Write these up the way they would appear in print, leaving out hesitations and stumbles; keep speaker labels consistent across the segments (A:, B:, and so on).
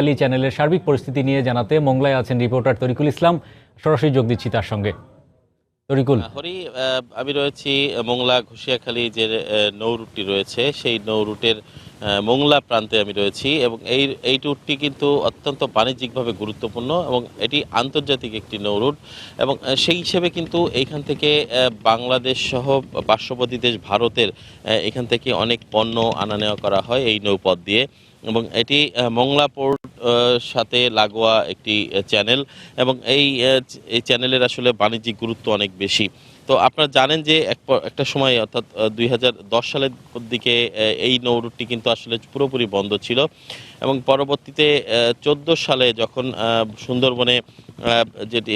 A: ঘোষিয়াখালী চ্যানেলের সার্বিক পরিস্থিতি নিয়ে জানাতে মোংলায় আছেন রিপোর্টার তরিকুল ইসলাম। সরাসরি যোগ দিচ্ছি তার সঙ্গে। তরিকুল,
B: আমি রয়েছি মোংলা ঘোষিয়াখালী যে নৌ রুটটি রয়েছে সেই নৌ রুটের মোংলা প্রান্তে আমি রয়েছি এবং এই রুটটি কিন্তু অত্যন্ত বাণিজ্যিকভাবে গুরুত্বপূর্ণ এবং এটি আন্তর্জাতিক একটি নৌ রুট এবং সেই হিসেবে কিন্তু এইখান থেকে বাংলাদেশ সহ পার্শ্ববর্তী দেশ ভারতের এখান থেকে অনেক পণ্য আনা নেওয়া করা হয় এই নৌপথ দিয়ে এবং এটি মোংলা পোর্ট সাথে লাগোয়া একটি চ্যানেল এবং এই চ্যানেলের আসলে বাণিজ্যিক গুরুত্ব অনেক বেশি। তো আপনারা জানেন যে একটা সময় অর্থাৎ 2010 সালের দিকে এই নৌ রুটটি কিন্তু আসলে পুরোপুরি বন্ধ ছিল এবং পরবর্তীতে 2014 সালে যখন সুন্দরবনে যেটি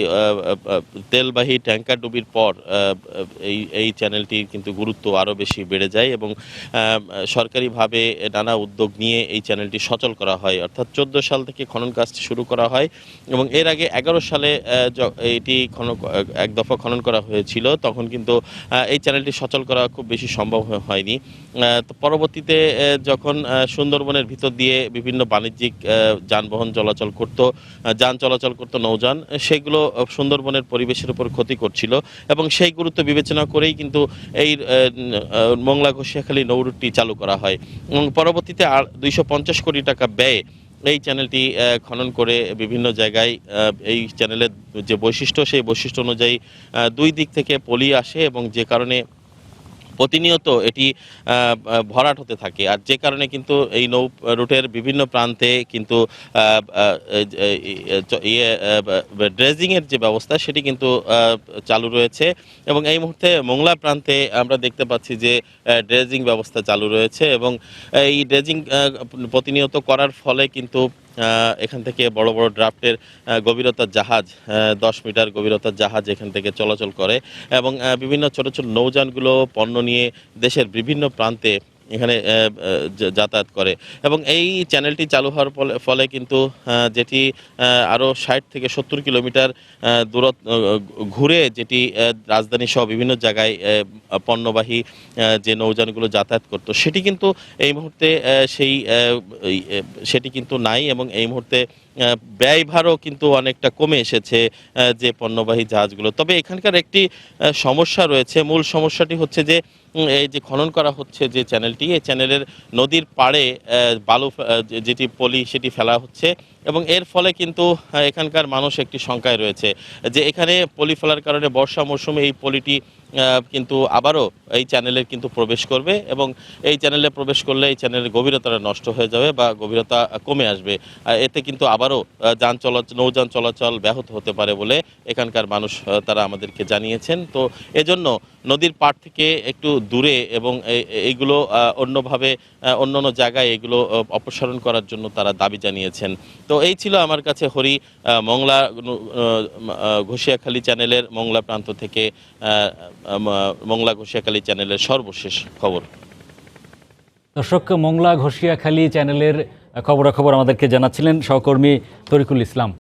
B: তেলবাহী ট্যাঙ্কার ডুবির পর এই চ্যানেলটির কিন্তু গুরুত্ব আরও বেশি বেড়ে যায় এবং সরকারিভাবে নানা উদ্যোগ নিয়ে এই চ্যানেলটি সচল করা হয়। অর্থাৎ 14 সাল থেকে খনন কাজটি শুরু করা হয় এবং এর আগে 11 সালে এটি এক দফা খনন করা হয়েছিল, তখন কিন্তু এই চ্যানেলটি সচল করা খুব বেশি সম্ভব হয়নি। তো পরবর্তীতে যখন সুন্দরবনের ভিতর দিয়ে বিভিন্ন বাণিজ্যিক যানবাহন যান চলাচল করতো নৌযান, সেগুলো সুন্দরবনের পরিবেশের উপর ক্ষতি করছিল এবং সেই গুরুত্ব বিবেচনা করেই কিন্তু এই মোংলা ঘোষিয়াখালী নৌ রুটটি চালু করা হয় এবং পরবর্তীতে 250 কোটি টাকা ব্যয়ে এই চ্যানেলটি খনন করে বিভিন্ন জায়গায় এই চ্যানেলের যে বৈশিষ্ট্য সেই বৈশিষ্ট্য অনুযায়ী দুই দিক থেকে পলি আসে এবং যে কারণে প্রতিনিয়ত এটি ভরাট হতে থাকে আর যে কারণে কিন্তু এই নৌ রুটের বিভিন্ন প্রান্তে কিন্তু ড্রেজিংয়ের যে ব্যবস্থা সেটি কিন্তু চালু রয়েছে এবং এই মুহূর্তে মোংলা প্রান্তে আমরা দেখতে পাচ্ছি যে ড্রেজিং ব্যবস্থা চালু রয়েছে এবং এই ড্রেজিং প্রতিনিয়ত করার ফলে কিন্তু এখান থেকে বড় বড় ড্রাফটের গভীরতার জাহাজ 10 মিটার গভীরতার জাহাজ এখান থেকে চলাচল করে এবং বিভিন্ন ছোট ছোট নৌযানগুলো পণ্য নিয়ে দেশের বিভিন্ন প্রান্তে এখানে যাতায়াত করে এবং এই চ্যানেলটি চালু হওয়ার ফলে কিন্তু যেটি আরও 60 থেকে 70 কিলোমিটার দূরত্ব ঘুরে যেটি রাজধানী সহ বিভিন্ন জায়গায় পণ্যবাহী যে নৌযানগুলো যাতায়াত করতো সেটি কিন্তু এই মুহূর্তে সেটি কিন্তু নাই এবং এই মুহূর্তে ব্যয়ভারও কিন্তু অনেকটা কমে এসেছে যে পণ্যবাহী জাহাজগুলো। তবে এখানকার একটি সমস্যা রয়েছে, মূল সমস্যাটি হচ্ছে যে এই যে খনন করা হচ্ছে যে চ্যানেলটি, এই চ্যানেলের নদীর পাড়ে বালু যেটি পলি সেটি ফেলা হচ্ছে এবং এর ফলে কিন্তু এখানকার মানুষ একটি শঙ্কায় রয়েছে যে এখানে পলি ফেলার কারণে বর্ষা মৌসুমে এই পলিটি কিন্তু আবারও এই চ্যানেলে কিন্তু প্রবেশ করবে এবং এই চ্যানেলে প্রবেশ করলে এই চ্যানেলের গভীরতাটা নষ্ট হয়ে যাবে বা গভীরতা কমে আসবে। এতে কিন্তু আবারও নৌযান চলাচল ব্যাহত হতে পারে বলে এখানকার মানুষ তারা আমাদেরকে জানিয়েছেন। তো এজন্য নদীর পাড় থেকে একটু দূরে এবং এইগুলো অন্যভাবে অন্যান্য জায়গায় এগুলো অপসারণ করার জন্য তারা দাবি জানিয়েছেন। তো এই ছিল আমার কাছে মোংলা ঘোষিয়াখালী চ্যানেলের মোংলা প্রান্ত থেকে মোংলা ঘোষিয়াখালী চ্যানেলের সর্বশেষ খবর।
A: দর্শক, মোংলা ঘোষিয়াখালী চ্যানেলের খবরাখবর আমাদেরকে জানাচ্ছিলেন সহকর্মী তরিকুল ইসলাম।